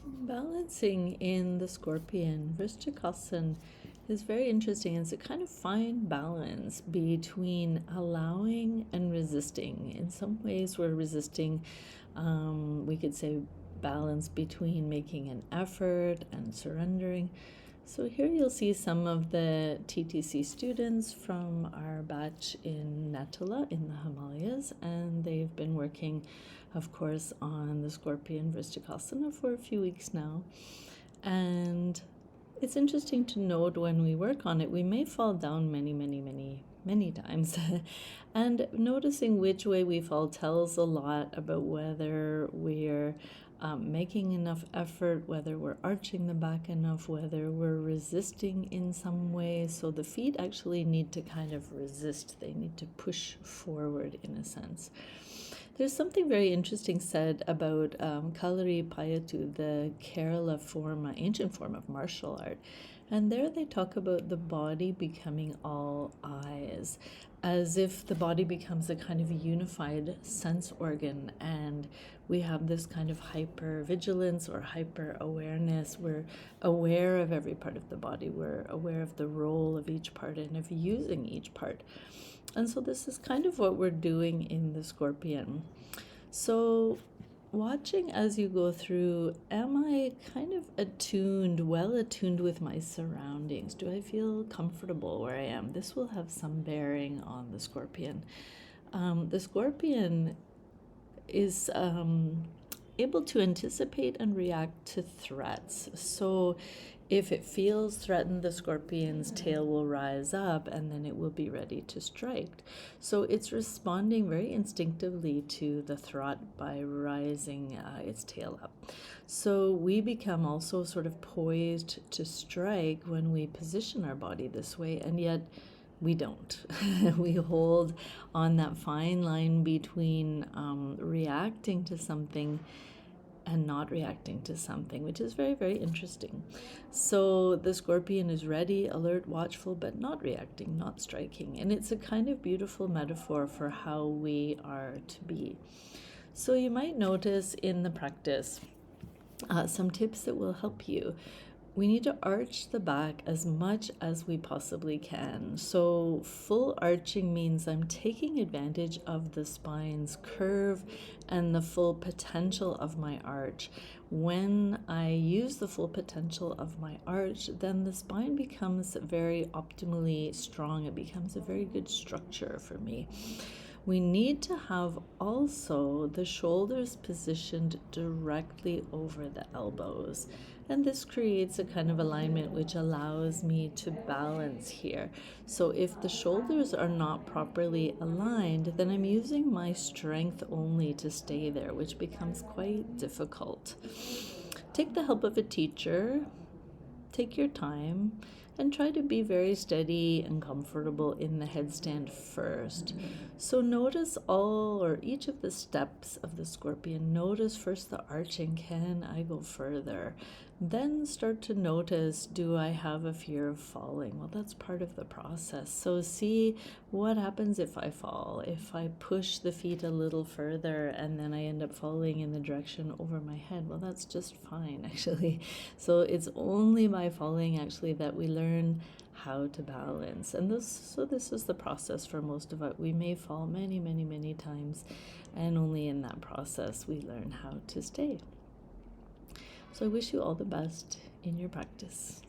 Balancing in the scorpion, Vrischikasana is very interesting. It's a kind of fine balance between allowing and resisting. In some ways, we're resisting, we could say, balance between making an effort and surrendering. So here you'll see some of the TTC students from our batch in Natala in the Himalayas, and they've been working, of course, on the scorpion Vrischikasana for a few weeks now. And it's interesting to note when we work on it, we may fall down many times. And noticing which way we fall tells a lot about whether we're making enough effort, whether we're arching the back enough, whether we're resisting in some way. So the feet actually need to kind of resist. They need to push forward in a sense. There's something very interesting said about Kalaripayattu, the Kerala form, ancient form of martial art. And there they talk about the body becoming all eyes, as if the body becomes a kind of unified sense organ, and we have this kind of hyper vigilance or hyper awareness. We're aware of every part of the body. We're aware of the role of each part and of using each part. And so this is kind of what we're doing in the scorpion. So watching as you go through, am I kind of well attuned with my surroundings? Do I feel comfortable where I am? This will have some bearing on the scorpion. The scorpion is able to anticipate and react to threats. So if it feels threatened, the scorpion's tail will rise up and then it will be ready to strike. So it's responding very instinctively to the threat by rising its tail up. So we become also sort of poised to strike when we position our body this way, and yet we don't. We hold on that fine line between reacting to something and not reacting to something, which is very, very interesting. So the scorpion is ready, alert, watchful, but not reacting, not striking. And it's a kind of beautiful metaphor for how we are to be. So you might notice in the practice some tips that will help you. We need to arch the back as much as we possibly can. So full arching means I'm taking advantage of the spine's curve and the full potential of my arch. When I use the full potential of my arch, then the spine becomes very optimally strong. It becomes a very good structure for me. We need to have also the shoulders positioned directly over the elbows. And this creates a kind of alignment which allows me to balance here. So if the shoulders are not properly aligned, then I'm using my strength only to stay there, which becomes quite difficult. Take the help of a teacher. Take your time and try to be very steady and comfortable in the headstand first. So notice all or each of the steps of the scorpion. Notice first the arching. Can I go further? Then start to notice, do I have a fear of falling? Well, that's part of the process. So see what happens if I fall, if I push the feet a little further and then I end up falling in the direction over my head. Well, that's just fine, actually. So it's only by falling actually that we learn how to balance. And this is the process for most of us. We may fall many times, and only in that process we learn how to stay. So I wish you all the best in your practice.